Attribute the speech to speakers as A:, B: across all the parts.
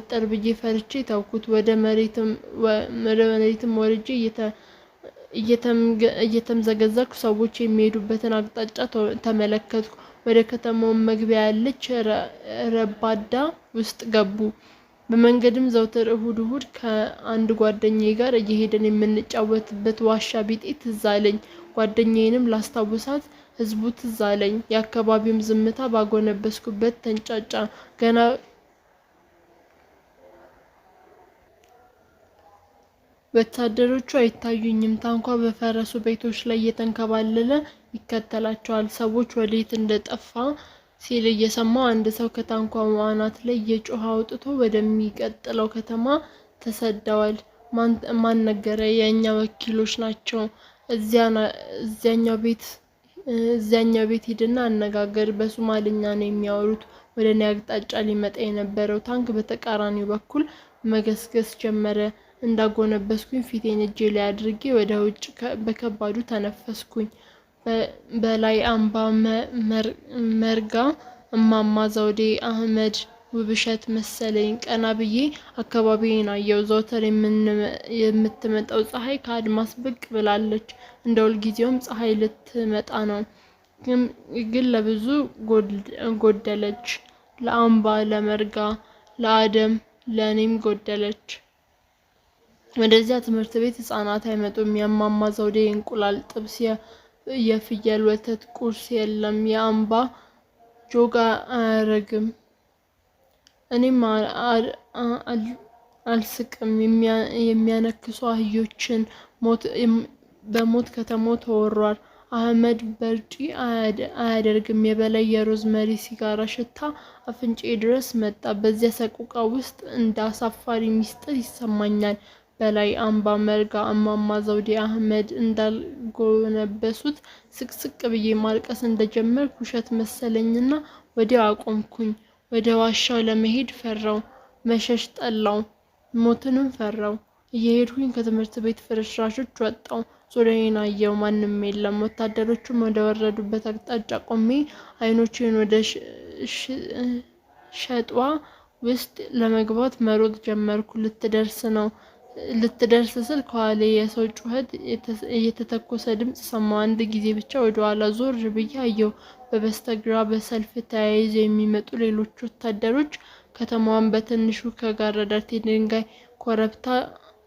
A: ጠርብዬ ፈርቼ ተውኩት። ወደ መሬትም ወርጄ እየተምዘገዘኩ ሰዎች የሚሄዱበትን አቅጣጫ ተመለከትኩ። ወደ ከተማው መግቢያ ያለች ረባዳ ውስጥ ገቡ። በመንገድም ዘውትር እሁድ ከአንድ ጓደኛዬ ጋር እየሄድን የምንጫወትበት ዋሻ ቢጤ ትዝ አለኝ። ጓደኛዬንም ላስታውሳት ህዝቡ ትዝ አለኝ። የአካባቢውም ዝምታ ባጎነበስኩበት ተንጫጫ። ገና ወታደሮቹ አይታዩኝም። ታንኳ በፈረሱ ቤቶች ላይ እየተንከባለለ ይከተላቸዋል። ሰዎች ወዴት እንደጠፋ ሲል እየሰማው አንድ ሰው ከታንኳው አናት ላይ እየጮኸ አውጥቶ ወደሚቀጥለው ከተማ ተሰደዋል። ማን ነገረ? የእኛ ወኪሎች ናቸው። እዚያኛው ቤት ሂድና አነጋገር። በሶማሊኛ ነው የሚያወሩት። ወደ እኔ አቅጣጫ ሊመጣ የነበረው ታንክ በተቃራኒው በኩል መገስገስ ጀመረ። እንዳጎነበስኩኝ ፊቴን እጄ ላይ አድርጌ ወደ ውጭ በከባዱ ተነፈስኩኝ። በላይ አምባ መርጋ እማማ ዘውዴ አህመድ ውብሸት መሰለኝ። ቀና ብዬ አካባቢዬን አየሁ። ዘወትር የምትመጣው ፀሐይ ከአድማስ ብቅ ብላለች። እንደ ሁልጊዜውም ፀሐይ ልትመጣ ነው፣ ግን ለብዙ ጎደለች። ለአምባ፣ ለመርጋ፣ ለአደም፣ ለእኔም ጎደለች። ወደዚያ ትምህርት ቤት ህፃናት አይመጡም። የእማማ ዘውዴ እንቁላል ጥብስ፣ የፍየል ወተት ቁርስ የለም። የአምባ ጆግ አያረግም። እኔም አልስቅም። የሚያነክሱ አህዮችን በሞት ከተማው ተወሯል። አህመድ በርጪ አያደርግም። የበላይ የሮዝመሪ ሲጋራ ሽታ አፍንጬ ድረስ መጣ። በዚያ ሰቆቃ ውስጥ እንደ አሳፋሪ ሚስጥር ይሰማኛል። በላይ አምባ መርጋ እማማ ዘውዴ አህመድ እንዳልጎነበሱት ስቅስቅ ብዬ ማልቀስ እንደጀመርኩ ውሸት መሰለኝና ወዲያው አቆምኩኝ። ወደ ዋሻው ለመሄድ ፈራው። መሸሽ ጠላው። ሞትንም ፈራው። እየሄድኩኝ ከትምህርት ቤት ፍርስራሾች ወጣው። ዙሪያዬን አየው። ማንም የለም። ወታደሮቹም ወደ ወረዱበት አቅጣጫ ቆሜ አይኖቼን ወደ ሸጧ ውስጥ ለመግባት መሮጥ ጀመርኩ። ልትደርስ ስል ከኋላ የሰው ጩኸት፣ የተተኮሰ ድምጽ ሰማሁ። አንድ ጊዜ ብቻ ወደ ኋላ ዞር ብዬ አየሁ። በበስተግራ በሰልፍ ተያይዘው የሚመጡ ሌሎች ወታደሮች ከተማዋን በትንሹ ከጋረዳት የድንጋይ ኮረብታ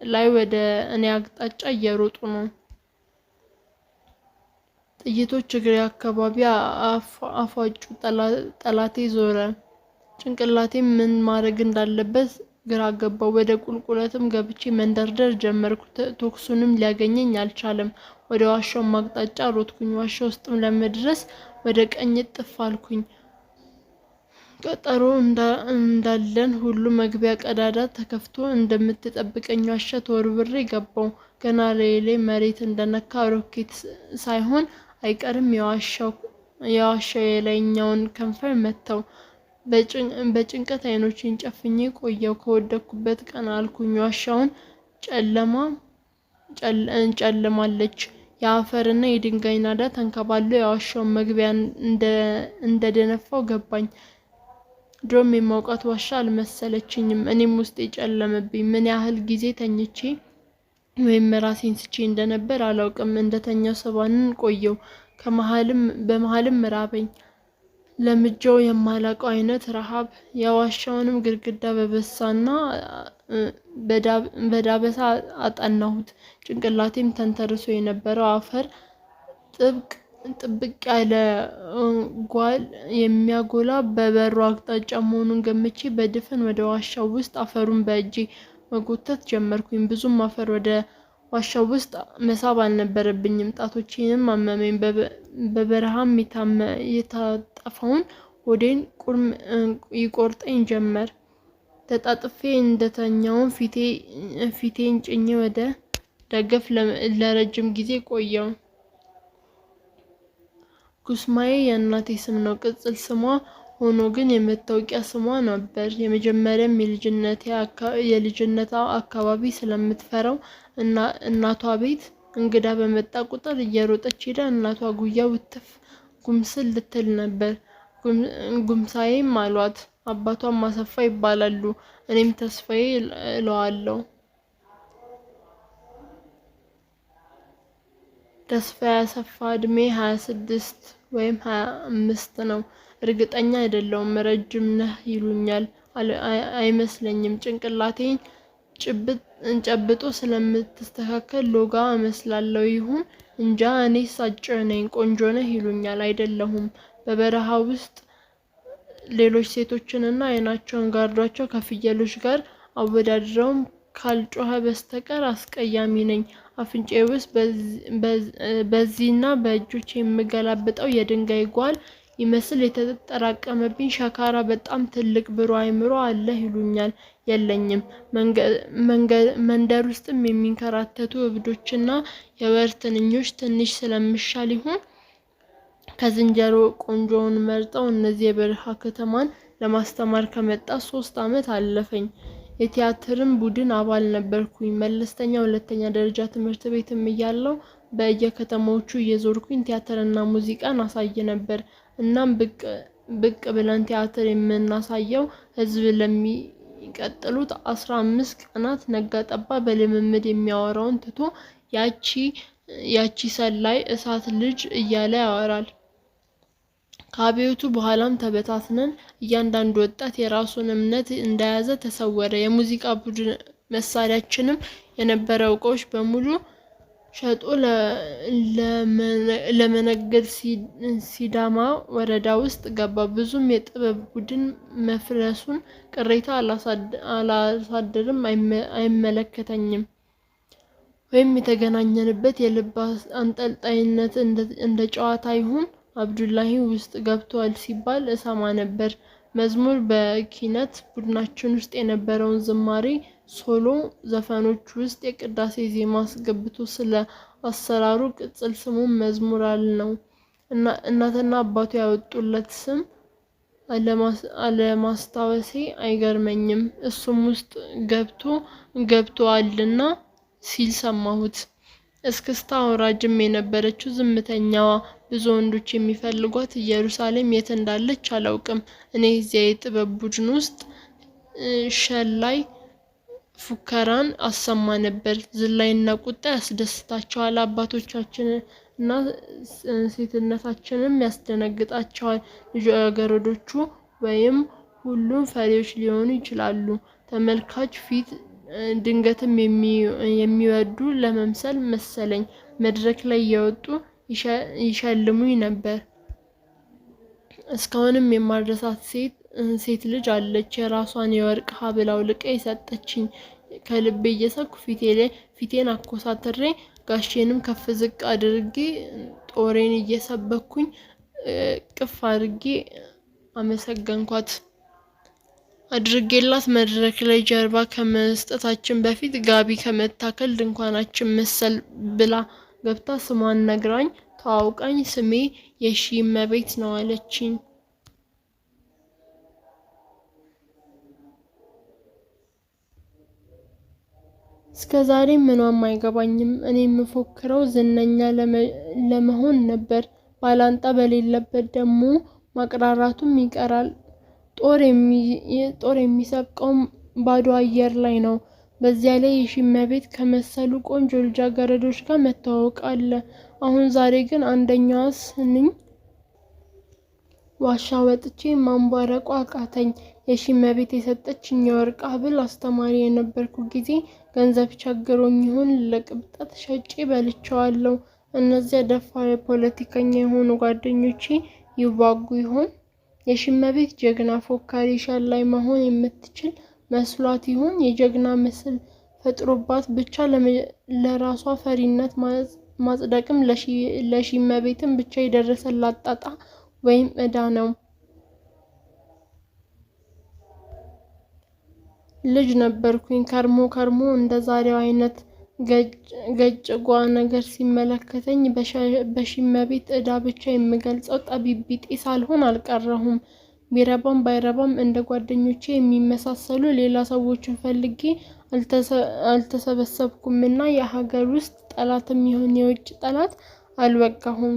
A: ላይ ወደ እኔ አቅጣጫ እየሮጡ ነው። ጥይቶች እግሬ አካባቢ አፏጩ። ጠላቴ ዞረ። ጭንቅላቴም ምን ማድረግ እንዳለበት ግራ ገባው። ወደ ቁልቁለትም ገብቼ መንደርደር ጀመርኩ። ተኩሱንም ሊያገኘኝ አልቻለም። ወደ ዋሻው አቅጣጫ ሮጥኩኝ። ዋሻ ውስጥም ለመድረስ ወደ ቀኝ ጥፍ አልኩኝ። ቀጠሮ እንዳለን ሁሉ መግቢያ ቀዳዳ ተከፍቶ እንደምትጠብቀኝ ዋሻ ተወርብሬ ገባው። ገና ላይ መሬት እንደነካ ሮኬት ሳይሆን አይቀርም የዋሻው የላይኛውን ከንፈር መታው። በጭንቀት አይኖቼን ጨፍኜ ቆየው። ከወደኩበት ቀና አልኩኝ። ዋሻውን ጨለማለች። የአፈርና የድንጋይ ናዳ ተንከባሎ የዋሻውን መግቢያ እንደደነፋው ገባኝ። ድሮም የማውቃት ዋሻ አልመሰለችኝም። እኔም ውስጥ የጨለመብኝ። ምን ያህል ጊዜ ተኝቼ ወይም ራሴን ስቼ እንደነበር አላውቅም። እንደተኛው ሰባንን ቆየው። በመሃልም ራበኝ። ለምጄው የማላውቀው አይነት ረሃብ። የዋሻውንም ግድግዳ በበሳና በዳበሳ አጠናሁት። ጭንቅላቴም ተንተርሶ የነበረው አፈር ጥብቅ ያለ ጓል የሚያጎላ በበሩ አቅጣጫ መሆኑን ገምቼ በድፍን ወደ ዋሻው ውስጥ አፈሩን በእጄ መጎተት ጀመርኩኝ። ብዙም አፈር ወደ ዋሻው ውስጥ መሳብ አልነበረብኝም። ጣቶቼንም አመመኝ። በበረሃም የታጠፈውን ሆዴን ይቆርጠኝ ጀመር። ተጣጥፌ እንደተኛውን ፊቴን ጭኜ ወደ ደገፍ ለረጅም ጊዜ ቆየው። ጉስማዬ የእናቴ ስም ነው። ቅጽል ስሟ ሆኖ ግን የመታወቂያ ስሟ ነበር። የመጀመሪያም የልጅነቷ አካባቢ ስለምትፈራው እናቷ ቤት እንግዳ በመጣ ቁጥር እየሮጠች ሄዳ እናቷ ጉያ ውትፍ ጉምስል ልትል ነበር። ጉምሳዬም አሏት። አባቷም አሰፋ ይባላሉ። እኔም ተስፋዬ እለዋለሁ። ተስፋዬ አሰፋ እድሜ 26 ወይም 25 ነው። እርግጠኛ አይደለሁም። ረጅም ነህ ይሉኛል። አይመስለኝም። ጭንቅላቴን ጨብጦ ስለምትስተካከል ሎጋ እመስላለሁ ይሁን እንጃ። እኔስ አጭር ነኝ። ቆንጆ ነህ ይሉኛል። አይደለሁም። በበረሃ ውስጥ ሌሎች ሴቶችንና አይናቸውን ጋርዷቸው ከፍየሎች ጋር አወዳድረውም ካልጮኸ በስተቀር አስቀያሚ ነኝ። አፍንጫዬ ውስጥ በዚህና በእጆች የምገላብጠው የድንጋይ ጓል ይመስል የተጠራቀመብኝ ሸካራ በጣም ትልቅ ብሩህ አእምሮ አለህ ይሉኛል። የለኝም። መንደር ውስጥም የሚንከራተቱ እብዶችና የወር ትንኞች ትንሽ ስለምሻል ይሆን ከዝንጀሮ ቆንጆውን መርጠው እነዚህ የበረሃ ከተማን ለማስተማር ከመጣ 3 ዓመት አለፈኝ። የቲያትርም ቡድን አባል ነበርኩኝ። መለስተኛ ሁለተኛ ደረጃ ትምህርት ቤትም እያለሁ በየከተማዎቹ እየዞርኩኝ ቲያትርና ሙዚቃን አሳይ ነበር። እናም ብቅ ብለን ቲያትር የምናሳየው ህዝብ ለሚቀጥሉት 15 ቀናት ነጋ ጠባ በልምምድ የሚያወራውን ትቶ ያቺ ሰላይ እሳት ልጅ እያለ ያወራል። ከአብዮቱ በኋላም ተበታትነን እያንዳንዱ ወጣት የራሱን እምነት እንደያዘ ተሰወረ። የሙዚቃ ቡድን መሳሪያችንም የነበረው ዕቃዎች በሙሉ ሸጦ ለመነገድ ሲዳማ ወረዳ ውስጥ ገባ። ብዙም የጥበብ ቡድን መፍረሱን ቅሬታ አላሳድርም። አይመለከተኝም። ወይም የተገናኘንበት የልብ አንጠልጣይነት እንደ ጨዋታ ይሁን አብዱላሂ ውስጥ ገብቷል ሲባል እሰማ ነበር። መዝሙር በኪነት ቡድናችን ውስጥ የነበረውን ዝማሬ ሶሎ ዘፈኖች ውስጥ የቅዳሴ ዜማ አስገብቶ ስለ አሰራሩ ቅጽል ስሙን መዝሙር አልነው። እናትና አባቱ ያወጡለት ስም አለማስታወሴ አይገርመኝም። እሱም ውስጥ ገብቶአልና ሲል ሰማሁት። እስክስታ አውራጅም የነበረችው ዝምተኛዋ ብዙ ወንዶች የሚፈልጓት ኢየሩሳሌም የት እንዳለች አላውቅም። እኔ እዚያ የጥበብ ቡድን ውስጥ ሸላይ ፉከራን አሰማ ነበር። ዝላይና ቁጣ ያስደስታቸዋል። አባቶቻችንና ሴትነታችንም ያስደነግጣቸዋል። ልጃገረዶቹ ወይም ሁሉም ፈሪዎች ሊሆኑ ይችላሉ። ተመልካች ፊት ድንገትም የሚወዱ ለመምሰል መሰለኝ መድረክ ላይ እየወጡ ይሸልሙኝ ነበር። እስካሁንም የማልረሳት ሴት ልጅ አለች። የራሷን የወርቅ ሐብል አውልቃ የሰጠችኝ። ከልቤ እየሳኩ ፊቴን አኮሳትሬ ጋሼንም ከፍ ዝቅ አድርጌ ጦሬን እየሰበኩኝ ቅፍ አድርጌ አመሰገንኳት። አድርጌላት መድረክ ላይ ጀርባ ከመስጠታችን በፊት ጋቢ ከመታከል ድንኳናችን መሰል ብላ ገብታ ስሟን ነግራኝ ተዋውቃኝ ስሜ የሺ እመቤት ነው አለችኝ። እስከዛሬ ምኗም አይገባኝም። እኔ የምፎክረው ዝነኛ ለመሆን ነበር። ባላንጣ በሌለበት ደግሞ ማቅራራቱም ይቀራል። ጦር የሚሰብቀው ባዶ አየር ላይ ነው። በዚያ ላይ የሺ እመቤት ከመሰሉ ቆንጆ ልጃገረዶች ጋር መተዋወቅ አለ። አሁን ዛሬ ግን አንደኛዋ ስንኝ ዋሻ ወጥቼ ማንቧረቁ አቃተኝ። የሺ እመቤት የሰጠችኝ የወርቅ ሐብል አስተማሪ የነበርኩ ጊዜ ገንዘብ ቸግሮኝ ይሆን ለቅብጠት ሸጬ በልቼዋለሁ። እነዚያ ደፋር ፖለቲከኛ የሆኑ ጓደኞቼ ይዋጉ ይሆን? የሺ እመቤት ጀግና ፎካሪ ሸላይ መሆን የምትችል መስሏት ይሆን? የጀግና ምስል ፈጥሮባት ብቻ ለራሷ ፈሪነት ማጽደቅም ለሺ እመቤትም ብቻ የደረሰላት ጣጣ ወይም ዕዳ ነው። ልጅ ነበርኩኝ። ከርሞ እንደ ዛሬው አይነት ገጭጓ ነገር ሲመለከተኝ በሺ እመቤት ዕዳ ብቻ የምገልጸው ጠቢብ ቢጤ ሳልሆን አልቀረሁም። ቢረባም ባይረባም እንደ ጓደኞቼ የሚመሳሰሉ ሌላ ሰዎችን ፈልጌ አልተሰበሰብኩምና የሀገር ውስጥ ጠላትም ይሁን የውጭ ጠላት አልወጋሁም።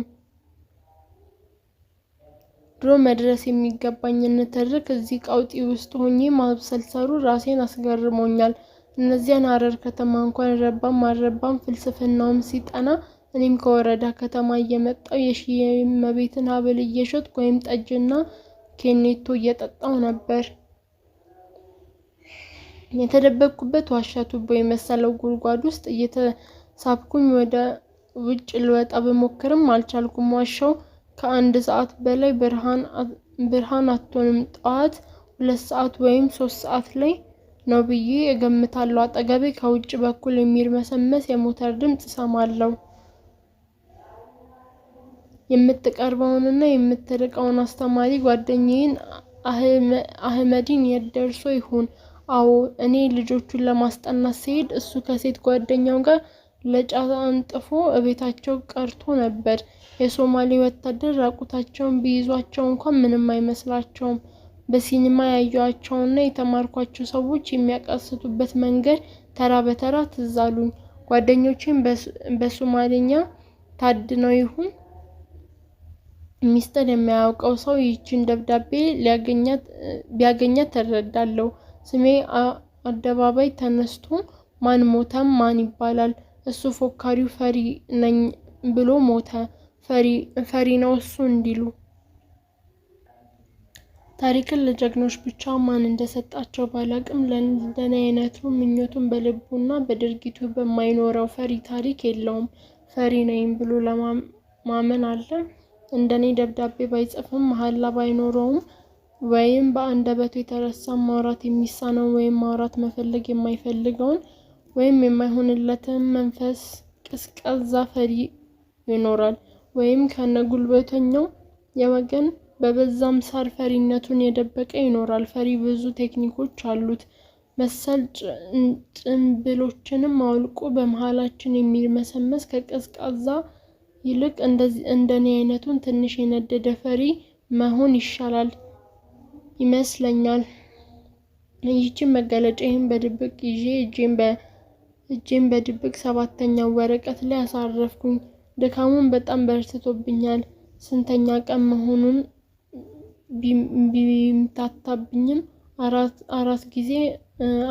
A: ድሮ መድረስ የሚገባኝን ንትርክ እዚህ ቀውጢ ውስጥ ሆኜ ማብሰልሰሉ ራሴን አስገርሞኛል። እነዚያን ሀረር ከተማ እንኳን ረባም አልረባም ፍልስፍናውም ሲጠና እኔም ከወረዳ ከተማ እየመጣሁ የሺህ እመቤትን ሀብል እየሸጥኩ ወይም ጠጅና ኬኔቶ እየጠጣሁ ነበር። የተደበቅኩበት ዋሻ ቱቦ የመሰለው ጉድጓድ ውስጥ እየተሳብኩኝ ወደ ውጭ ልወጣ ብሞክርም አልቻልኩም። ዋሻው ከአንድ ሰዓት በላይ ብርሃን አትሆንም። ጠዋት 2 ሰዓት ወይም 3 ሰዓት ላይ ነው ብዬ እገምታለሁ። አጠገቤ ከውጭ በኩል የሚርመሰመስ የሞተር ድምፅ እሰማለሁ። የምትቀርበውንና የምትርቀውን አስተማሪ ጓደኛዬን አህመድን የት ደርሶ ይሆን? አዎ፣ እኔ ልጆቹን ለማስጠናት ሲሄድ እሱ ከሴት ጓደኛው ጋር ለጫት አንጥፎ እቤታቸው ቀርቶ ነበር። የሶማሌ ወታደር ራቁታቸውን ቢይዟቸው እንኳን ምንም አይመስላቸውም። በሲኒማ ያየኋቸውና የተማርኳቸው ሰዎች የሚያቃስቱበት መንገድ ተራ በተራ ትዝ አሉኝ። ጓደኞቼም በሶማሌኛ ታድነው ይሁን ሚስጥር የሚያውቀው ሰው ይህችን ደብዳቤ ቢያገኛት እረዳለሁ። ስሜ አደባባይ ተነስቶ ማን ሞተም ማን ይባላል? እሱ ፎካሪው ፈሪ ነኝ ብሎ ሞተ። ፈሪ ነው እሱ እንዲሉ። ታሪክን ለጀግኖች ብቻ ማን እንደሰጣቸው ባላቅም ለእንደኔ አይነቱ ምኞቱን በልቡና በድርጊቱ በማይኖረው ፈሪ ታሪክ የለውም። ፈሪ ነኝ ብሎ ለማመን አለ። እንደኔ ደብዳቤ ባይጽፍም መሐላ ባይኖረውም ወይም በአንደበቱ የተረሳ ማውራት የሚሳነው ወይም ማውራት መፈለግ የማይፈልገውን ወይም የማይሆንለትን መንፈስ ቀዝቃዛ ፈሪ ይኖራል። ወይም ከነጉልበተኛው የወገን በበዛም ሳር ፈሪነቱን የደበቀ ይኖራል። ፈሪ ብዙ ቴክኒኮች አሉት። መሰል ጭንብሎችንም አውልቆ በመሃላችን የሚርመሰመስ ከቀዝቃዛ ይልቅ እንደኔ አይነቱን ትንሽ የነደደ ፈሪ መሆን ይሻላል ይመስለኛል። ይህችን መገለጫዬን በድብቅ ይዤ እጄን በድብቅ 7ኛው ወረቀት ላይ አሳረፍኩኝ። ድካሙን በጣም በርትቶብኛል። ስንተኛ ቀን መሆኑን ቢምታታብኝም አራት ጊዜ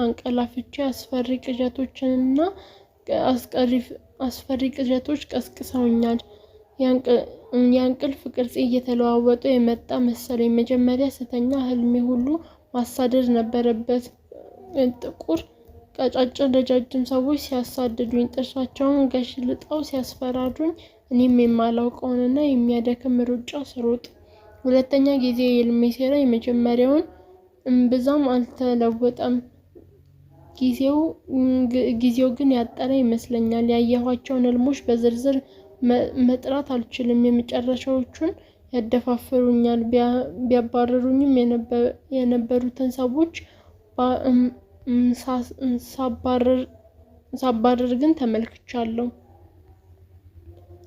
A: አንቀላፍቼ አስፈሪ ቅዠቶች ቀስቅሰውኛል። የእንቅልፍ ቅርጼ እየተለዋወጠ የመጣ መሰለኝ። መጀመሪያ ስተኛ ህልሜ ሁሉ ማሳደድ ነበረበት። ጥቁር ቀጫጭን ረጃጅም ሰዎች ሲያሳድዱኝ፣ ጥርሳቸውን ገሽልጠው ሲያስፈራሩኝ፣ እኔም የማላውቀውንና የሚያደክም ሩጫ ስሮጥ። ሁለተኛ ጊዜ የህልሜ ሴራ የመጀመሪያውን እምብዛም አልተለወጠም። ጊዜው ግን ያጠረ ይመስለኛል። ያየኋቸውን ህልሞች በዝርዝር መጥራት አልችልም። የመጨረሻዎቹን ያደፋፍሩኛል። ቢያባረሩኝም የነበሩትን ሰዎች ሳባረር ግን ተመልክቻለሁ።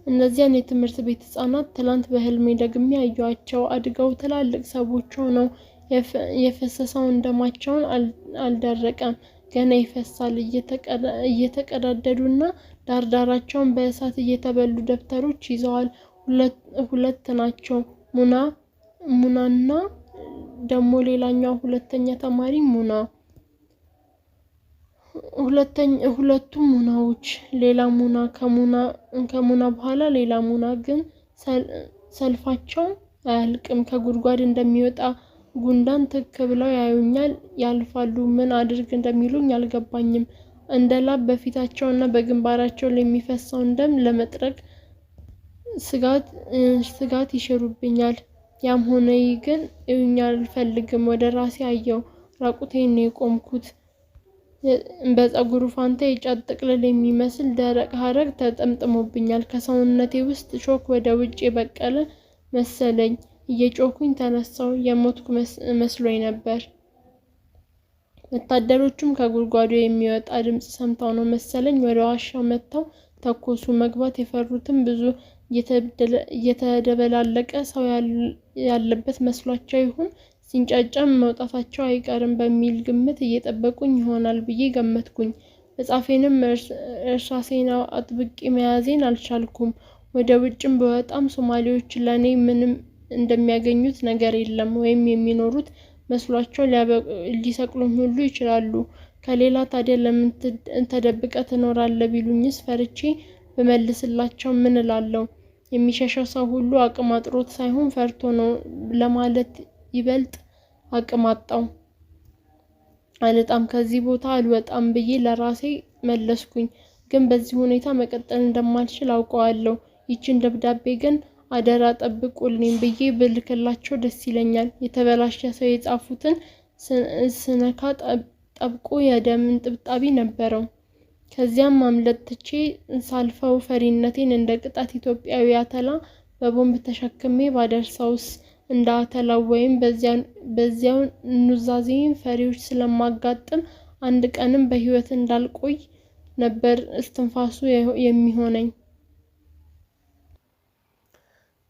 A: እነዚያን የትምህርት ቤት ህጻናት ትላንት በህልሜ ደግሜ ያየኋቸው አድገው ትላልቅ ሰዎች ሆነው የፈሰሰው ደማቸውን አልደረቀም፣ ገና ይፈሳል። እየተቀዳደዱና ዳርዳራቸውን በእሳት እየተበሉ ደብተሮች ይዘዋል። ሁለት ናቸው፣ ሙናና ደግሞ ሌላኛው ሁለተኛ ተማሪ ሙና። ሁለቱም ሙናዎች፣ ሌላ ሙና፣ ከሙና በኋላ ሌላ ሙና። ግን ሰልፋቸው አያልቅም። ከጉድጓድ እንደሚወጣ ጉንዳን ትክ ብለው ያዩኛል፣ ያልፋሉ። ምን አድርግ እንደሚሉኝ አልገባኝም። እንደ ላብ በፊታቸውና በግንባራቸው ላይ የሚፈሰውን ደም ለመጥረግ ስጋት ይሽሩብኛል። ያም ሆነ ይህ ግን እዩኝ አልፈልግም። ወደ ራሴ አየው። ራቁቴን ነው የቆምኩት። በፀጉሩ ፋንታ የጫት ጥቅልል የሚመስል ደረቅ ሀረግ ተጠምጥሞብኛል። ከሰውነቴ ውስጥ ሾክ ወደ ውጭ የበቀለ መሰለኝ። እየጮኩኝ ተነሳው። የሞትኩ መስሎኝ ነበር። ወታደሮቹም ከጉድጓዱ የሚወጣ ድምፅ ሰምተው ነው መሰለኝ ወደ ዋሻው መጥተው ተኮሱ። መግባት የፈሩትም ብዙ እየተደበላለቀ ሰው ያለበት መስሏቸው ይሁን ሲንጫጫም መውጣታቸው አይቀርም በሚል ግምት እየጠበቁኝ ይሆናል ብዬ ገመትኩኝ። መጽሐፌንም እርሳሴን አጥብቄ መያዜን አልቻልኩም። ወደ ውጭም በወጣም ሶማሌዎች ለእኔ እንደሚያገኙት ነገር የለም ወይም የሚኖሩት መስሏቸው ሊሰቅሉኝ ሁሉ ይችላሉ። ከሌላ ታዲያ ለምን ተደብቀ ትኖራለህ ቢሉኝስ ፈርቼ በመልስላቸው ምን እላለሁ? የሚሸሸው ሰው ሁሉ አቅም አጥሮት ሳይሆን ፈርቶ ነው ለማለት ይበልጥ አቅም አጣው። አልወጣም ከዚህ ቦታ አልወጣም ብዬ ለራሴ መለስኩኝ። ግን በዚህ ሁኔታ መቀጠል እንደማልችል አውቀዋለሁ። ይችን ደብዳቤ ግን አደራ ጠብቁልኝ ብዬ ብልክላቸው ደስ ይለኛል። የተበላሸ ሰው የጻፉትን ስነካ ጠብቆ የደም እንጥብጣቢ ነበረው። ከዚያም ማምለጥ ትቼ ሳልፈው ፈሪነቴን እንደ ቅጣት ኢትዮጵያዊ አተላ በቦምብ ተሸክሜ ባደርሰውስ እንደ አተላው ወይም በዚያው ኑዛዜን ፈሪዎች ስለማጋጥም አንድ ቀንም በህይወት እንዳልቆይ ነበር እስትንፋሱ የሚሆነኝ።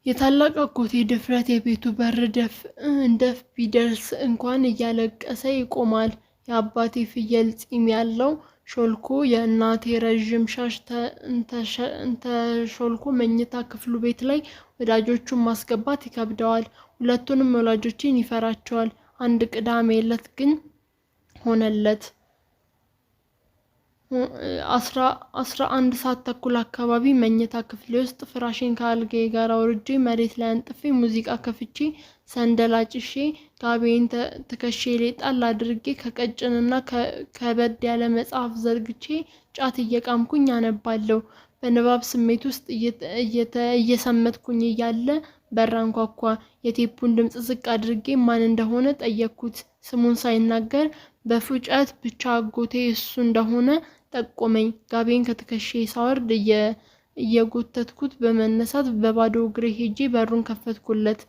A: የታላቅ አጎቴ ድፍረት የቤቱ በር ደፍ ቢደርስ እንኳን እያለቀሰ ይቆማል። የአባቴ ፍየል ፂም ያለው ሾልኮ የእናቴ ረዥም ሻሽ ተሾልኮ መኝታ ክፍሉ ቤት ላይ ወዳጆቹን ማስገባት ይከብደዋል። ሁለቱንም ወላጆችን ይፈራቸዋል። አንድ ቅዳሜ ዕለት ግን ሆነለት። 11 ሰዓት ተኩል አካባቢ መኝታ ክፍሌ ውስጥ ፍራሽን ከአልጋዬ ጋር አውርጄ መሬት ላይ አንጥፌ ሙዚቃ ከፍቼ ሰንደል አጭሼ ጋቢዬን ትከሻዬ ላይ ጣል አድርጌ ከቀጭንና ከበድ ያለ መጽሐፍ ዘርግቼ ጫት እየቃምኩኝ አነባለሁ። በንባብ ስሜት ውስጥ እየሰመጥኩኝ እያለ በር አንኳኳ። የቴፑን ድምፅ ዝቅ አድርጌ ማን እንደሆነ ጠየቅኩት። ስሙን ሳይናገር በፉጨት ብቻ አጎቴ እሱ እንደሆነ ጠቆመኝ። ጋቢዬን ከትከሻዬ ሳወርድ እየጎተትኩት በመነሳት በባዶ እግሬ ሄጄ በሩን ከፈትኩለት።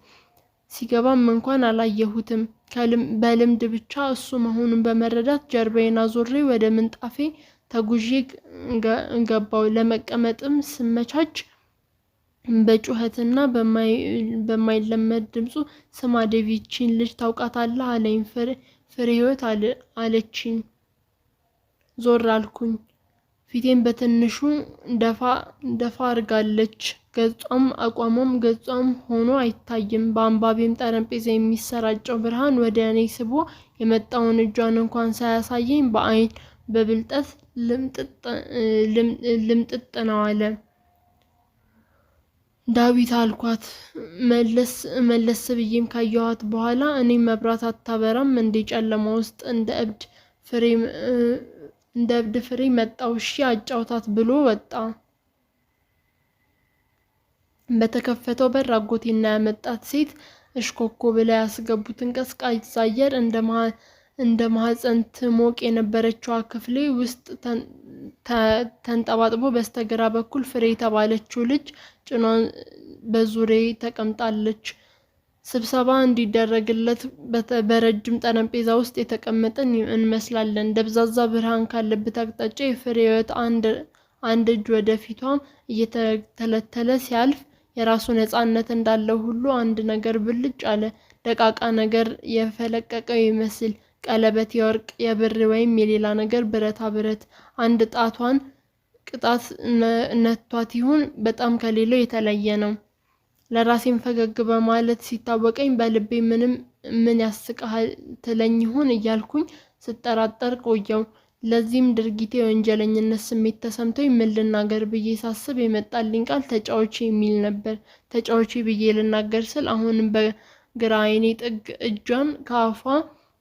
A: ሲገባም እንኳን አላየሁትም። በልምድ ብቻ እሱ መሆኑን በመረዳት ጀርባዬን አዞሬ ወደ ምንጣፌ ተጉዤ ገባው። ለመቀመጥም ስመቻች በጩኸትና በማይለመድ ድምፁ ስማ ዴቪችን ልጅ ታውቃታለህ አለኝ። ፍሬህይወት አለችኝ። ዞር አልኩኝ። ፊቴን በትንሹ ደፋ አርጋለች። ገጿም አቋሟም ገጿም ሆኖ አይታይም። በአንባቢም ጠረጴዛ የሚሰራጨው ብርሃን ወደ እኔ ስቦ የመጣውን እጇን እንኳን ሳያሳየኝ በአይን በብልጠት ልምጥጥ ነው አለ። ዳዊት አልኳት። መለስ ብዬም ካየኋት በኋላ እኔ መብራት አታበራም እንዴ ጨለማ ውስጥ እንደ እብድ ፍሬ መጣው እሺ አጫውታት ብሎ ወጣ። በተከፈተው በር አጎቴና ያመጣት ሴት እሽኮኮ ብላ ያስገቡትን ቀዝቃዛ አየር እንደ ማህፀን ትሞቅ የነበረችዋ ክፍሌ ውስጥ ተንጠባጥቦ በስተግራ በኩል ፍሬ የተባለችው ልጅ ጭኗን በዙሪያዬ ተቀምጣለች። ስብሰባ እንዲደረግለት በረጅም ጠረጴዛ ውስጥ የተቀመጠን እንመስላለን። ደብዛዛ ብርሃን ካለበት አቅጣጫ የፍሬህይወት አንድ እጅ ወደፊቷም እየተተለተለ ሲያልፍ የራሱ ነፃነት እንዳለው ሁሉ አንድ ነገር ብልጭ አለ። ደቃቃ ነገር የፈለቀቀው ይመስል ቀለበት፣ የወርቅ፣ የብር ወይም የሌላ ነገር ብረታ ብረት። አንድ ጣቷን ቅጣት ነቷት ይሁን በጣም ከሌላው የተለየ ነው። ለራሴም ፈገግ በማለት ሲታወቀኝ በልቤ ምን ያስቀሃል ትለኝ ይሆን እያልኩኝ ስጠራጠር ቆየው። ለዚህም ድርጊቴ የወንጀለኝነት ስሜት ተሰምቶኝ ምን ልናገር ብዬ ሳስብ የመጣልኝ ቃል ተጫዋች የሚል ነበር። ተጫዋች ብዬ ልናገር ስል አሁንም በግራ ዓይኔ ጥግ እጇን ከአፏ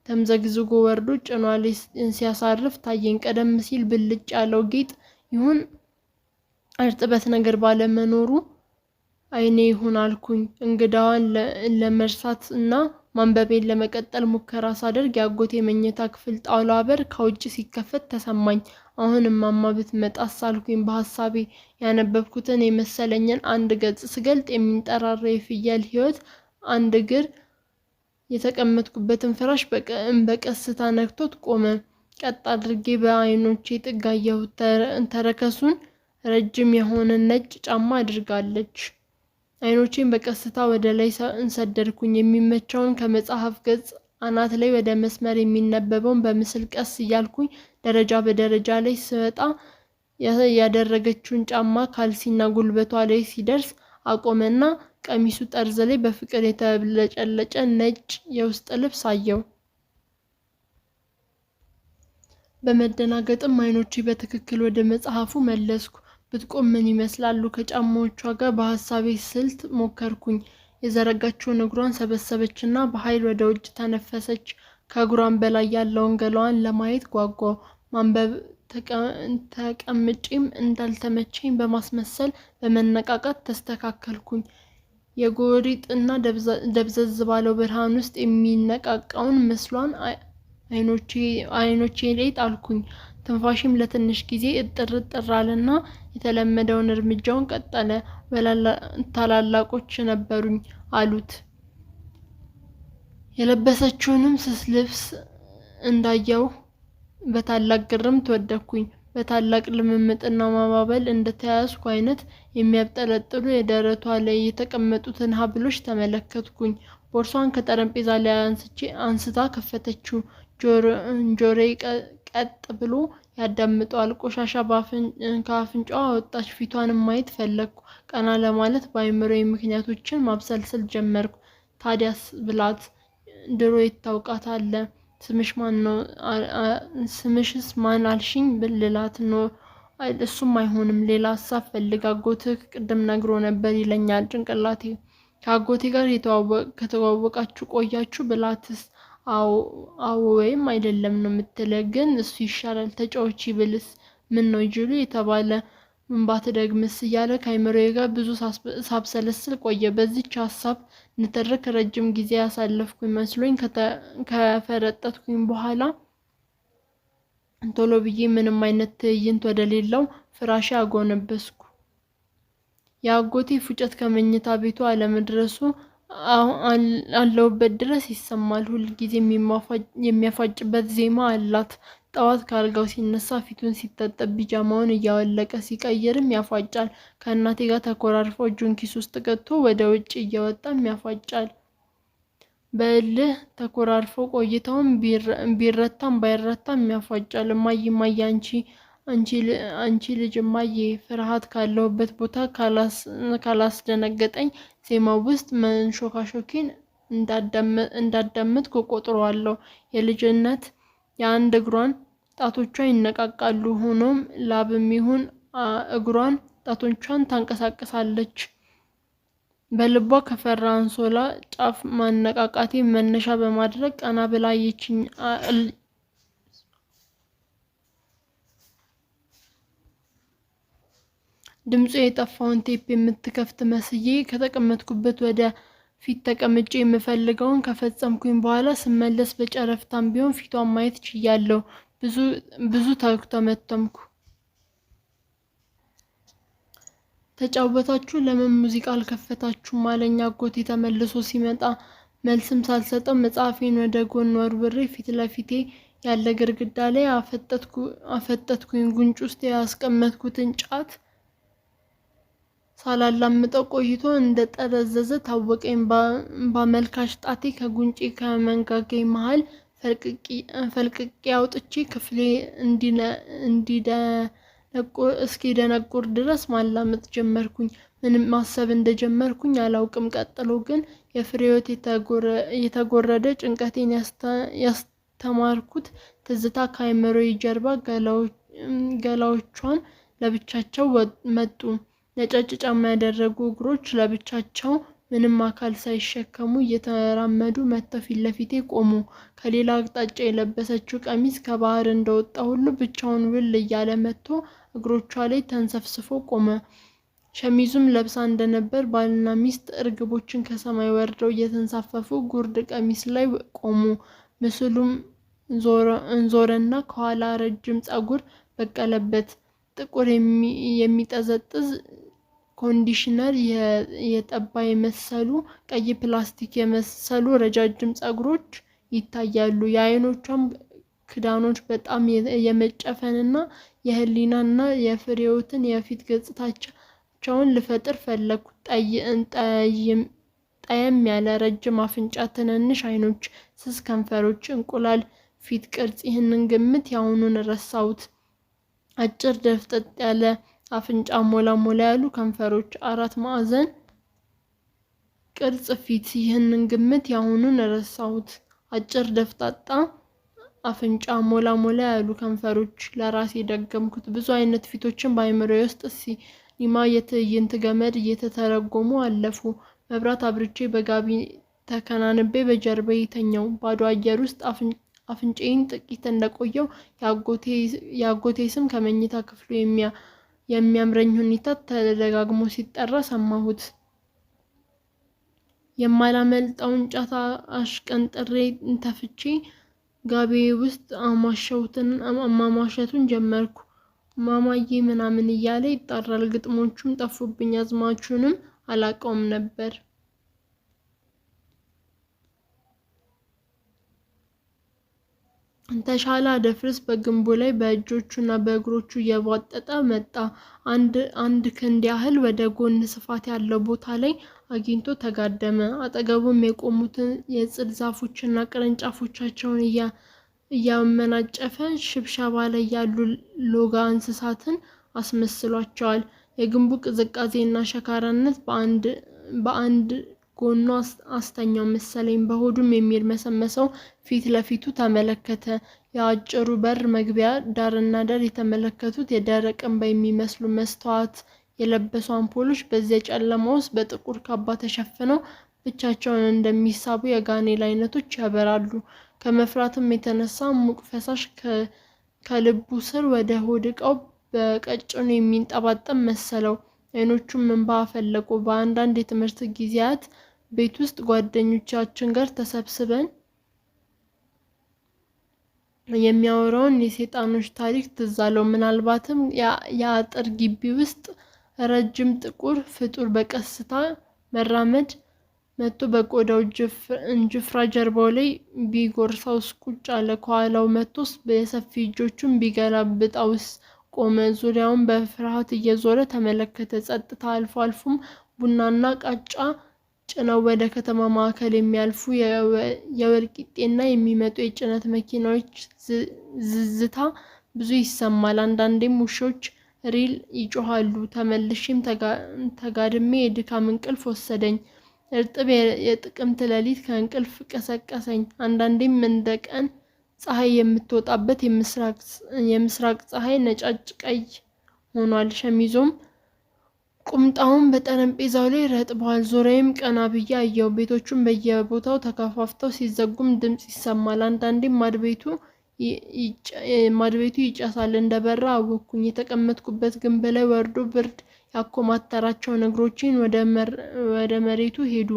A: ተምዘግዝጎ ወርዶ ጭኗ ላይ ሲያሳርፍ ታየኝ። ቀደም ሲል ብልጭ ያለው ጌጥ ይሁን እርጥበት ነገር ባለመኖሩ አይኔ ይሁን አልኩኝ። እንግዳዋን ለመርሳት እና ማንበቤን ለመቀጠል ሙከራ ሳደርግ ያጎቴ መኝታ ክፍል ጣውላ በር ከውጭ ሲከፈት ተሰማኝ። አሁን እማማ ብትመጣስ አልኩኝ በሐሳቤ። ያነበብኩትን የመሰለኝን አንድ ገጽ ስገልጥ የሚንጠራራ የፍየል ሕይወት አንድ እግር የተቀመጥኩበትን ፍራሽ በቀስታ ነክቶት ቆመ። ቀጥ አድርጌ በአይኖቼ ጥግ አየሁት። ተረከሱን ረጅም የሆነ ነጭ ጫማ አድርጋለች። አይኖቼን በቀስታ ወደ ላይ እንሰደድኩኝ። የሚመቸውን ከመጽሐፍ ገጽ አናት ላይ ወደ መስመር የሚነበበውን በምስል ቀስ እያልኩኝ ደረጃ በደረጃ ላይ ስወጣ ያደረገችውን ጫማ ካልሲና ጉልበቷ ላይ ሲደርስ አቆመና ቀሚሱ ጠርዝ ላይ በፍቅር የተብለጨለጨ ነጭ የውስጥ ልብስ አየው። በመደናገጥም አይኖቼ በትክክል ወደ መጽሐፉ መለስኩ። ብትቆም ምን ይመስላሉ? ከጫማዎቿ ጋር በሐሳቤ ስልት ሞከርኩኝ። የዘረጋችውን እግሯን ሰበሰበችና በኃይል ወደ ውጭ ተነፈሰች። ከእግሯን በላይ ያለውን ገላዋን ለማየት ጓጓሁ። ማንበብ ተቀምጬም እንዳልተመቸኝ በማስመሰል በመነቃቃት ተስተካከልኩኝ። የጎሪጥና ደብዘዝ ባለው ብርሃን ውስጥ የሚነቃቃውን ምስሏን አይኖቼ ላይ ጣልኩኝ። ትንፋሽም ለትንሽ ጊዜ እጥር አለና የተለመደውን እርምጃውን ቀጠለ። ታላላቆች ነበሩኝ አሉት። የለበሰችውንም ስስ ልብስ እንዳየው በታላቅ ግርምት ወደኩኝ። በታላቅ ልምምጥና ማባበል እንደተያዝኩ አይነት የሚያብጠለጥሉ የደረቷ ላይ የተቀመጡትን ሀብሎች ተመለከትኩኝ። ቦርሷን ከጠረጴዛ ላይ አንስታ ከፈተችው። ጆሮዬ ቀጥ ብሎ ያዳምጠዋል። ቆሻሻ ከአፍንጫዋ ወጣች። ፊቷንም ማየት ፈለግኩ። ቀና ለማለት በአእምሮዬ ምክንያቶችን ማብሰልሰል ጀመርኩ። ታዲያስ ብላት፣ ድሮ ይታውቃታል። ስምሽ ማን ነው? ስምሽስ ማን አልሽኝ ልላት ነው። እሱም አይሆንም፣ ሌላ ሀሳብ ፈልግ። አጎትህ ቅድም ነግሮ ነበር ይለኛል ጭንቅላቴ። ከአጎቴ ጋር ከተዋወቃችሁ ቆያችሁ ብላትስ? አዎ ወይም አይደለም ነው የምትለው። ግን እሱ ይሻላል። ተጫዎች ብልስ? ምን ነው ጅሉ የተባለ ምንባት ደግምስ እያለ ከአይምሮዬ ጋር ብዙ ሳብሰለስል ቆየ። በዚች ሀሳብ ንትርክ ረጅም ጊዜ ያሳለፍኩኝ መስሎኝ ከፈረጠጥኩኝ በኋላ ቶሎ ብዬ ምንም አይነት ትዕይንት ወደሌለው ፍራሽ አጎነበስኩ። የአጎቴ ፉጨት ከመኝታ ቤቱ አለመድረሱ አለውበት ድረስ ይሰማል። ሁል ጊዜ የሚያፋጭበት ዜማ አላት። ጠዋት ከአልጋው ሲነሳ ፊቱን ሲታጠብ ቢጃማውን እያወለቀ ሲቀይርም ያፋጫል። ከእናቴ ጋር ተኮራርፎ እጁን ኪስ ውስጥ ከቶ ወደ ውጭ እያወጣም ያፋጫል። በእልህ ተኮራርፎ ቆይተውም ቢረታም ባይረታም ያፋጫል። እማዬ አንቺ ልጅ እማዬ፣ ፍርሃት ካለሁበት ቦታ ካላስደነገጠኝ ዜማው ውስጥ መንሾካሾኪን እንዳዳመጥኩ ቆጥረዋለሁ። የልጅነት የአንድ እግሯን ጣቶቿ ይነቃቃሉ። ሆኖም ላብም ይሁን እግሯን ጣቶቿን ታንቀሳቅሳለች። በልቧ ከፈራ አንሶላ ጫፍ ማነቃቃቴ መነሻ በማድረግ ቀና ብላ አየችኝ። ድምፁ የጠፋውን ቴፕ የምትከፍት መስዬ ከተቀመጥኩበት ወደ ፊት ተቀምጬ የምፈልገውን ከፈጸምኩኝ በኋላ ስመለስ በጨረፍታም ቢሆን ፊቷን ማየት ችያለሁ። ብዙ ተመተምኩ። ተጫወታችሁ? ለምን ሙዚቃ አልከፈታችሁም? አለኝ አጎቴ ተመልሶ ሲመጣ። መልስም ሳልሰጠው መጽሐፌን ወደ ጎን ወርውሬ ፊት ለፊቴ ያለ ግድግዳ ላይ አፈጠጥኩኝ። ጉንጭ ውስጥ ያስቀመጥኩትን ጫት ሳላላምጠው ቆይቶ እንደጠረዘዘ ታወቀኝ። ባመልካች ጣቴ ከጉንጬ ከመንጋጌ መሃል ፈልቅቄ አውጥቼ ክፍሌ እስኪደነቁር ድረስ ማላመጥ ጀመርኩኝ። ምንም ማሰብ እንደጀመርኩኝ አላውቅም። ቀጥሎ ግን የፍሬዎት የተጎረደ ጭንቀቴን ያስተማርኩት ትዝታ ከአይምሮዬ ጀርባ ገላዎቿን ለብቻቸው መጡ። ነጫጭ ጫማ ያደረጉ እግሮች ለብቻቸው ምንም አካል ሳይሸከሙ እየተራመዱ መጥተው ፊት ለፊቴ ቆሙ። ከሌላ አቅጣጫ የለበሰችው ቀሚስ ከባህር እንደወጣ ሁሉ ብቻውን ውል እያለ መጥቶ እግሮቿ ላይ ተንሰፍስፎ ቆመ። ሸሚዙም ለብሳ እንደነበር ባልና ሚስት እርግቦችን ከሰማይ ወርደው እየተንሳፈፉ ጉርድ ቀሚስ ላይ ቆሙ። ምስሉም እንዞረና ከኋላ ረጅም ፀጉር በቀለበት። ጥቁር የሚጠዘጥዝ ኮንዲሽነር የጠባ የመሰሉ ቀይ ፕላስቲክ የመሰሉ ረጃጅም ፀጉሮች ይታያሉ። የአይኖቿም ክዳኖች በጣም የመጨፈንና የህሊናና የፍሬዎትን የፊት ገጽታቸውን ልፈጥር ፈለግኩ። ጠየም ያለ ረጅም አፍንጫ፣ ትንንሽ አይኖች፣ ስስ ከንፈሮች፣ እንቁላል ፊት ቅርጽ። ይህንን ግምት ያሁኑን ረሳሁት። አጭር ደፍጠጥ ያለ አፍንጫ፣ ሞላ ያሉ ከንፈሮች፣ አራት ማዕዘን ቅርጽ ፊት ይህንን ግምት ያሁኑን ረሳሁት። አጭር ደፍጣጣ አፍንጫ፣ ሞላ ሞላ ያሉ ከንፈሮች። ለራሴ ደገምኩት። ብዙ አይነት ፊቶችን በአይምሮዬ ውስጥ ሲኒማ የትዕይንት ገመድ እየተተረጎሙ አለፉ። መብራት አብርቼ በጋቢ ተከናንቤ በጀርባዬ ተኛው። ባዶ አየር ውስጥ አፍንጫዬን ጥቂት እንደቆየው የአጎቴ ስም ከመኝታ ክፍሉ የሚያምረኝ ሁኔታ ተደጋግሞ ሲጠራ ሰማሁት። የማላመልጠውን ጫት አሽቀንጥሬ ተፍቼ ጋቢዬ ውስጥ ማሟሸቱን ጀመርኩ። ማማዬ ምናምን እያለ ይጣራል። ግጥሞቹም ጠፉብኝ። አዝማቹንም አላውቀውም ነበር። ተሻለ አደፍርስ በግንቡ ላይ በእጆቹና በእግሮቹ እየቧጠጠ መጣ። አንድ ክንድ ያህል ወደ ጎን ስፋት ያለው ቦታ ላይ አግኝቶ ተጋደመ። አጠገቡም የቆሙትን የጽድ ዛፎችና ቅርንጫፎቻቸውን እያመናጨፈ ሽብሸባ ላይ ያሉ ሎጋ እንስሳትን አስመስሏቸዋል። የግንቡ ቅዝቃዜና ሸካራነት በአንድ ጎኑ አስተኛው መሰለኝ። በሆዱም የሚርመሰመሰው ፊት ለፊቱ ተመለከተ። የአጭሩ በር መግቢያ ዳርና ዳር የተመለከቱት የደረቅ እንባ የሚመስሉ መስታወት የለበሱ አምፖሎች በዚያ ጨለማ ውስጥ በጥቁር ካባ ተሸፍነው ብቻቸውን እንደሚሳቡ የጋኔል አይነቶች ያበራሉ። ከመፍራትም የተነሳ ሙቅ ፈሳሽ ከልቡ ስር ወደ ሆድ ዕቃው በቀጭኑ የሚንጠባጠብ መሰለው። አይኖቹም እንባ አፈለቁ። በአንዳንድ የትምህርት ጊዜያት ቤት ውስጥ ጓደኞቻችን ጋር ተሰብስበን የሚያወራውን የሰይጣኖች ታሪክ ትዝ አለው። ምናልባትም የአጥር ግቢ ውስጥ ረጅም ጥቁር ፍጡር በቀስታ መራመድ መጥቶ በቆዳው እንጅፍራ ጀርባው ላይ ቢጎርሳውስ ቁጭ አለ። ከኋላው መጥቶስ የሰፊ እጆቹን ቢገላብጣውስ ቆመ። ዙሪያውን በፍርሃት እየዞረ ተመለከተ። ጸጥታ። አልፎ አልፎም ቡናና ቃጫ ጭነው ወደ ከተማ ማዕከል የሚያልፉ የወልቂጤና የሚመጡ የጭነት መኪናዎች ዝዝታ ብዙ ይሰማል። አንዳንዴም ውሾች ሪል ይጮሃሉ። ተመልሼም ተጋድሜ የድካም እንቅልፍ ወሰደኝ። እርጥብ የጥቅምት ሌሊት ከእንቅልፍ ቀሰቀሰኝ። አንዳንዴም እንደ ቀን ፀሐይ የምትወጣበት የምስራቅ ፀሐይ ነጫጭ ቀይ ሆኗል። ሸሚዞም ቁምጣውን በጠረጴዛው ላይ ረጥቧል። ዙሪያዬም ቀና ብዬ አየሁ። ቤቶቹም በየቦታው ተከፋፍተው ሲዘጉም ድምፅ ይሰማል። አንዳንዴም ማድቤቱ ይጨሳል። እንደበራ አወኩኝ። የተቀመጥኩበት ግንብ ላይ ወርዶ ብርድ ያኮማተራቸው እግሮቼን ወደ መሬቱ ሄዱ።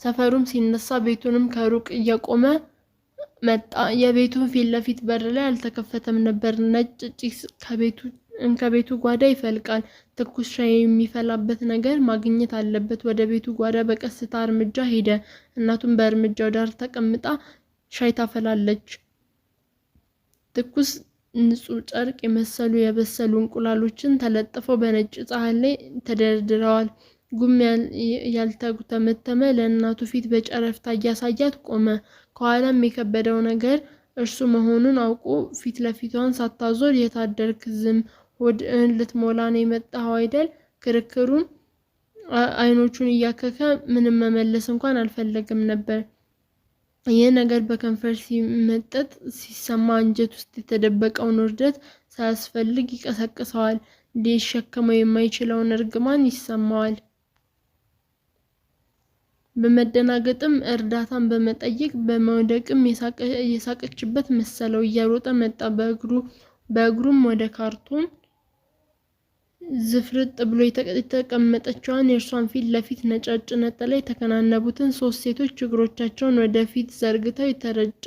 A: ሰፈሩም ሲነሳ ቤቱንም ከሩቅ እየቆመ መጣ። የቤቱን ፊት ለፊት በር ላይ አልተከፈተም ነበር። ነጭ ጭስ ከቤቱ ጓዳ ይፈልቃል። ትኩስ ሻይ የሚፈላበት ነገር ማግኘት አለበት። ወደ ቤቱ ጓዳ በቀስታ እርምጃ ሄደ። እናቱም በእርምጃው ዳር ተቀምጣ ሻይ ታፈላለች። ትኩስ ንጹህ ጨርቅ የመሰሉ የበሰሉ እንቁላሎችን ተለጥፈው በነጭ ሳህን ላይ ተደርድረዋል። ጉም ያልተጉተመተመ ለእናቱ ፊት በጨረፍታ እያሳያት ቆመ። ከኋላም የከበደው ነገር እርሱ መሆኑን አውቆ ፊት ለፊቷን ሳታዞር የታደርክ ዝም ሆድህን ልትሞላ ነው የመጣኸው አይደል? ክርክሩን አይኖቹን እያከከ ምንም መመለስ እንኳን አልፈለገም ነበር። ይህ ነገር በከንፈር ሲመጠጥ ሲሰማ አንጀት ውስጥ የተደበቀውን ውርደት ሳያስፈልግ ይቀሰቅሰዋል። ሊሸከመው የማይችለውን እርግማን ይሰማዋል። በመደናገጥም እርዳታን በመጠየቅ በመውደቅም የሳቀችበት መሰለው። እየሮጠ መጣ። በእግሩም ወደ ካርቶን ዝፍርጥ ብሎ የተቀመጠችዋን የእርሷን ፊት ለፊት ነጫጭ ነጠላ የተከናነቡትን 3 ሴቶች እግሮቻቸውን ወደፊት ዘርግተው የተረጨ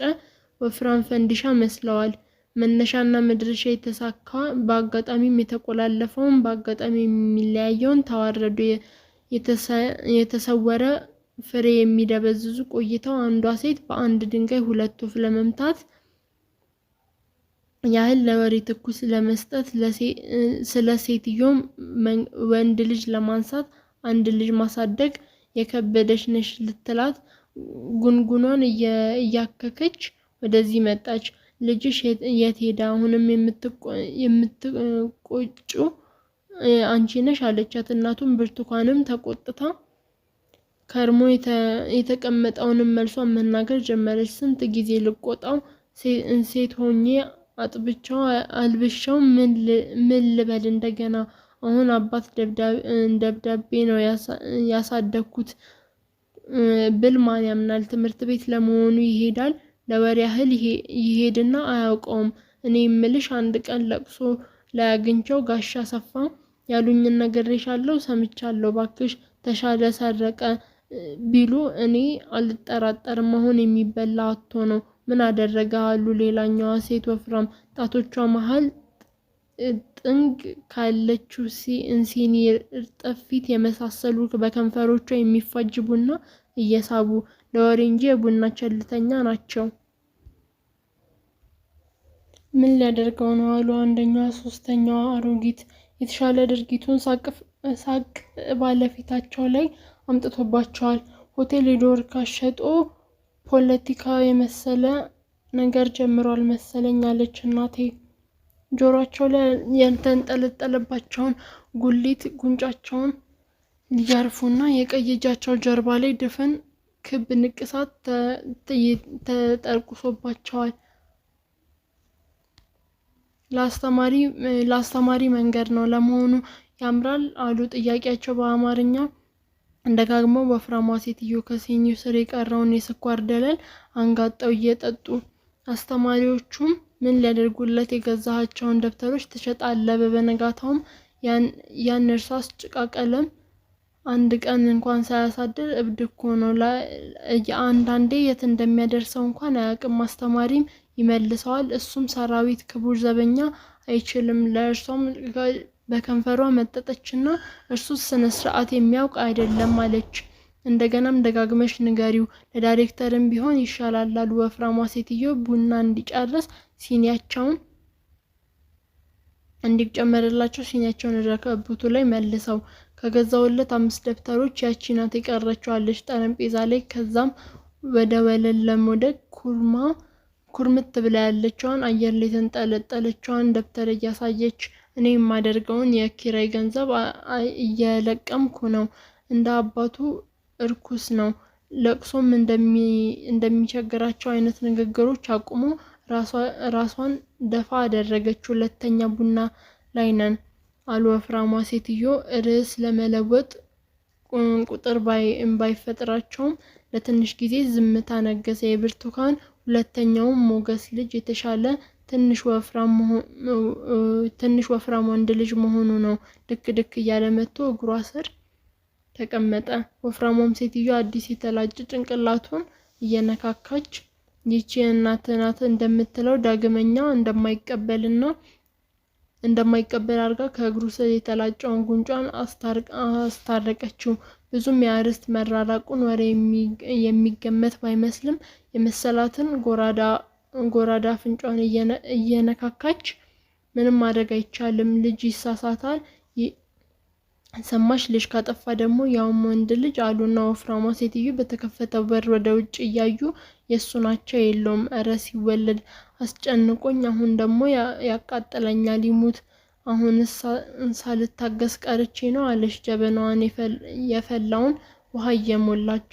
A: ወፍራም ፈንዲሻ መስለዋል። መነሻና መድረሻ የተሳካ በአጋጣሚም የተቆላለፈውን በአጋጣሚ የሚለያየውን ተዋረዱ። የተሰወረ ፍሬ የሚደበዝዙ ቆይተው አንዷ ሴት በአንድ ድንጋይ 2 ወፍ ለመምታት ያህል ለወሬ ትኩስ ለመስጠት ስለ ሴትዮም ወንድ ልጅ ለማንሳት አንድ ልጅ ማሳደግ የከበደሽ ነሽ ልትላት ጉንጉኗን እያከከች ወደዚህ መጣች። ልጅሽ የት ሄዳ? አሁንም የምትቆጩ አንቺ ነሽ አለቻት። እናቱም ብርቱካንም ተቆጥታ ከርሞ የተቀመጠውንም መልሷን መናገር ጀመረች። ስንት ጊዜ ልቆጣው? ሴት ሆኜ አጥብቻው አልብሻው ምን ልበል እንደገና? አሁን አባት ደብዳቤ ነው ያሳደግኩት ብል ማን ያምናል? ትምህርት ቤት ለመሆኑ ይሄዳል። ለወር ያህል ይሄድና አያውቀውም። እኔ እምልሽ አንድ ቀን ለቅሶ ላይ አግኝቼው ጋሻ አሰፋ ያሉኝን ነግሬሻለሁ፣ ሰምቻለሁ። ባክሽ ተሻለ ሰረቀ ቢሉ እኔ አልጠራጠርም። አሁን የሚበላ አጥቶ ነው። ምን አደረገ አሉ ሌላኛዋ ሴት ወፍራም ጣቶቿ መሃል ጥንግ ካለችው ሲኒ እርጥብ ፊት የመሳሰሉ በከንፈሮቿ የሚፋጅ ቡና እየሳቡ። ለወሬ እንጂ የቡና ቸልተኛ ናቸው። ምን ሊያደርገው ነው አሉ አንደኛዋ። ሶስተኛዋ አሮጊት የተሻለ ድርጊቱን ሳቅ ባለፊታቸው ላይ አምጥቶባቸዋል። ሆቴል ሄዶ ርካሽ ሸጦ ፖለቲካ የመሰለ ነገር ጀምሯል መሰለኝ አለች እናቴ። ጆሮአቸው ላይ የተንጠለጠለባቸውን ጉሊት ጉንጫቸውን ሊያርፉና የቀኝ እጃቸው ጀርባ ላይ ድፍን ክብ ንቅሳት ተጠርቁሶባቸዋል። ለአስተማሪ መንገድ ነው ለመሆኑ ያምራል አሉ ጥያቄያቸው በአማርኛ እንደጋግመው። ወፍራሟ ሴትዮ ከሲኒው ስር የቀረውን የስኳር ደለል አንጋጠው እየጠጡ። አስተማሪዎቹም ምን ሊያደርጉለት የገዛቸውን ደብተሮች ትሸጣለህ? በበነጋታውም ያን እርሳስ ጭቃ ቀለም አንድ ቀን እንኳን ሳያሳድር እብድ እኮ ነው። አንዳንዴ የት እንደሚያደርሰው እንኳን አያውቅም። አስተማሪም ይመልሰዋል። እሱም ሰራዊት ክቡር ዘበኛ አይችልም። ለእርሷም በከንፈሯ መጠጠችና እርሱ ስነ ስርዓት የሚያውቅ አይደለም አለች። እንደገናም ደጋግመሽ ንገሪው፣ ለዳይሬክተርም ቢሆን ይሻላል አሉ ወፍራሟ ሴትዮ ቡና እንዲጨርስ ሲኒያቸውን እንዲጨመርላቸው ሲኒያቸውን ረከቡቱ ላይ መልሰው። ከገዛውለት 5 ደብተሮች ያቺ ናት የቀረችው አለች ጠረጴዛ ላይ። ከዛም ወደ ወለል ለመውደቅ ኩርምት ብላ ያለችዋን አየር ላይ ተንጠለጠለችዋን ደብተር እያሳየች እኔ የማደርገውን የኪራይ ገንዘብ እየለቀምኩ ነው። እንደ አባቱ እርኩስ ነው። ለቅሶም እንደሚቸግራቸው አይነት ንግግሮች አቁሞ ራሷን ደፋ አደረገች። ሁለተኛ ቡና ላይ ነን አሉ ወፍራሟ ሴትዮ ርዕስ ለመለወጥ ቁጥር ባይፈጥራቸውም። ለትንሽ ጊዜ ዝምታ ነገሰ። የብርቱካን ሁለተኛውም ሞገስ ልጅ የተሻለ ትንሽ ወፍራም ወንድ ልጅ መሆኑ ነው። ድክ እያለ መጥቶ እግሯ ስር ተቀመጠ። ወፍራሟም ሴትዮ አዲስ የተላጨ ጭንቅላቱን እየነካካች ይቺ እናት ናት እንደምትለው ዳግመኛ እንደማይቀበል አድርጋ ከእግሩ ስር የተላጨውን ጉንጯን አስታረቀችው። ብዙም የአርስት መራራቁን ወሬ የሚገመት ባይመስልም የመሰላትን ጎራዳ አፍንጫውን እየነካካች ምንም ማድረግ አይቻልም፣ ልጅ ይሳሳታል፣ ሰማሽ፣ ልጅ ካጠፋ ደግሞ ያውም ወንድ ልጅ አሉና ወፍራሟ ሴትዮ በተከፈተው በር ወደ ውጭ እያዩ የሱ ናቸው የለውም። እረ ሲወለድ አስጨንቆኝ አሁን ደግሞ ያቃጥለኛል፣ ይሙት አሁን ሳልታገስ ቀርቼ ነው አለች ጀበናዋን የፈላውን ውሃ እየሞላች።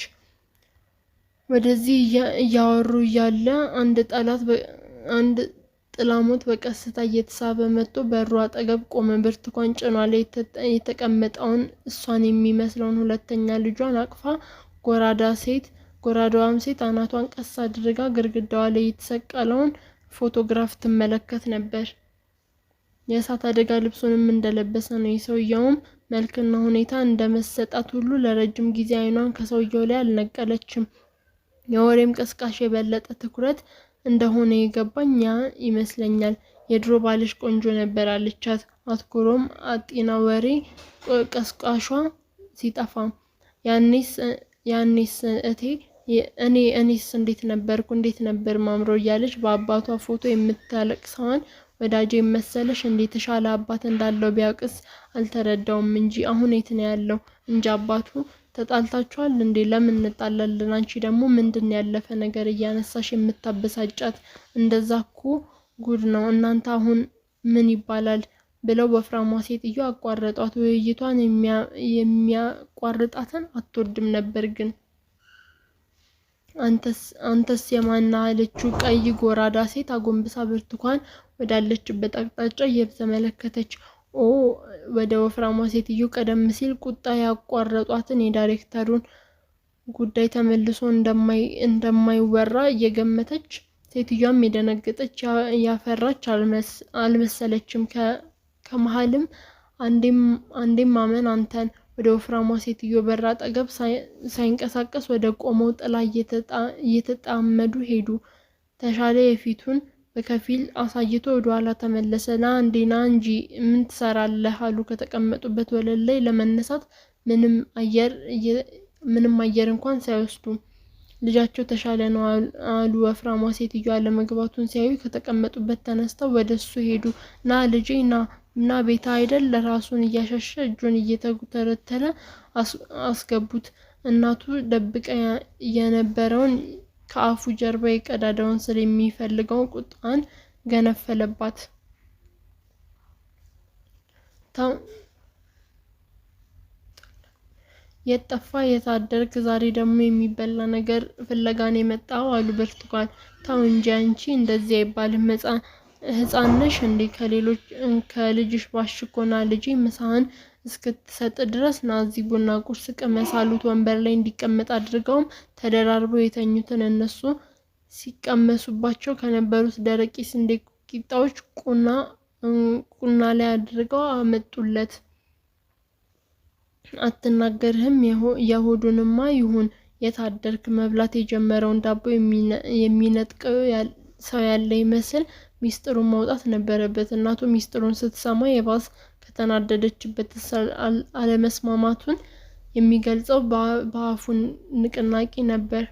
A: ወደዚህ እያወሩ እያለ አንድ ጥላሞት በቀስታ እየተሳበ መጥቶ በሩ አጠገብ ቆመ። ብርቱካን ጭኗ ላይ የተቀመጠውን እሷን የሚመስለውን ሁለተኛ ልጇን አቅፋ ጎራዳዋም ሴት አናቷን ቀስ አድርጋ ግድግዳዋ ላይ የተሰቀለውን ፎቶግራፍ ትመለከት ነበር። የእሳት አደጋ ልብሱንም እንደለበሰ ነው። የሰውየውም መልክና ሁኔታ እንደመሰጣት ሁሉ ለረጅም ጊዜ አይኗን ከሰውየው ላይ አልነቀለችም። የወሬም ቀስቃሽ የበለጠ ትኩረት እንደሆነ የገባኝ ያ ይመስለኛል። የድሮ ባልሽ ቆንጆ ነበር አለቻት። አትኩሮም አጢና ወሬ ቀስቃሿ ሲጠፋ ያኔስ እቴ እኔስ እንዴት ነበር ማምሮ እያለች በአባቷ ፎቶ የምታለቅሰዋን ወዳጄ መሰለሽ እንዴት ተሻለ አባት እንዳለው ቢያውቅስ አልተረዳውም እንጂ አሁን የት ነው ያለው? እንጂ አባቱ ተጣልታችኋል እንዴ? ለምን እንጣላለን? አንቺ ደግሞ ምንድን ያለፈ ነገር እያነሳሽ የምታበሳጫት? እንደዛ እኮ ጉድ ነው። እናንተ አሁን ምን ይባላል ብለው ወፍራሟ ሴትዮ አቋረጧት። ውይይቷን የሚያቋርጣትን አትወድም ነበር ግን አንተስ የማን አለችው ቀይ ጎራዳ ሴት አጎንብሳ ብርቱካን ወዳለችበት አቅጣጫ እየተመለከተች። ኦ ወደ ወፍራሟ ሴትዮ ቀደም ሲል ቁጣ ያቋረጧትን የዳይሬክተሩን ጉዳይ ተመልሶ እንደማይወራ እየገመተች ሴትዮዋም የደነገጠች ያፈራች አልመሰለችም። ከመሃልም አንዴም ማመን አንተን ወደ ወፍራሟ ሴትዮ በር አጠገብ ሳይንቀሳቀስ ወደ ቆመው ጥላ እየተጣመዱ ሄዱ። ተሻለ የፊቱን በከፊል አሳይቶ ወደ ኋላ ተመለሰ። ና እንጂ ምን ትሰራለህ አሉ ከተቀመጡበት ወለል ላይ ለመነሳት ምንም አየር እንኳን ሳይወስዱ። ልጃቸው ተሻለ ነው አሉ ወፍራሟ ሴትዮ አለመግባቱን ሲያዩ ከተቀመጡበት ተነስተው ወደሱ ሄዱ። ና ልጄ ና ቤታ አይደል ራሱን እያሻሸ እጁን እየተጉተረተረ አስገቡት። እናቱ ደብቀ የነበረውን ከአፉ ጀርባ የቀዳዳውን ስር የሚፈልገውን ቁጣን ገነፈለባት። የጠፋ የታደርክ ዛሬ ደግሞ የሚበላ ነገር ፍለጋን የመጣው አሉ ብርቱካን። ተው እንጂ አንቺ እንደዚህ አይባልም ህፃን ነሽ እንዴ? ከልጅሽ ባሽኮና ልጄ ምሳህን እስክትሰጥ ድረስ ና እዚህ ቡና ቁርስ ቅመስ አሉት። ወንበር ላይ እንዲቀመጥ አድርገውም ተደራርበው የተኙትን እነሱ ሲቀመሱባቸው ከነበሩት ደረቅ ስንዴ ቂጣዎች ቁና ላይ አድርገው አመጡለት። አትናገርህም? የሆዱንማ ይሁን የታደርክ መብላት የጀመረውን ዳቦ የሚነጥቀው ሰው ያለ ይመስል ሚስጥሩን ማውጣት ነበረበት። እናቱ ሚስጥሩን ስትሰማ የባስ ከተናደደችበት አለመስማማቱን የሚገልጸው በአፉ ንቅናቄ ነበር።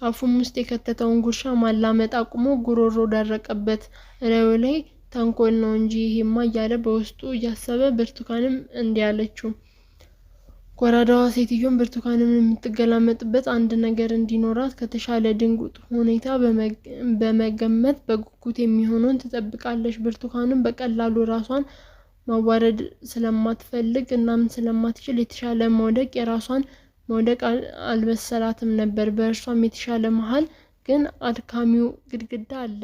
A: አፉም ውስጥ የከተተውን ጉርሻ ማላመጥ አቁሞ ጉሮሮ ደረቀበት። እላዩ ላይ ተንኮል ነው እንጂ ይሄማ እያለ በውስጡ እያሰበ ብርቱካንም እንዲህ አለችው። ጎራዳዋ ሴትዮን ብርቱካንን የምትገላመጥበት አንድ ነገር እንዲኖራት ከተሻለ ድንጉጥ ሁኔታ በመገመት በጉጉት የሚሆነውን ትጠብቃለች። ብርቱካንም በቀላሉ ራሷን ማዋረድ ስለማትፈልግ እናም ስለማትችል የተሻለ መውደቅ የራሷን መውደቅ አልመሰላትም ነበር። በእርሷም የተሻለ መሃል ግን አድካሚው ግድግዳ አለ።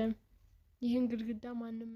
A: ይህን ግድግዳ ማንም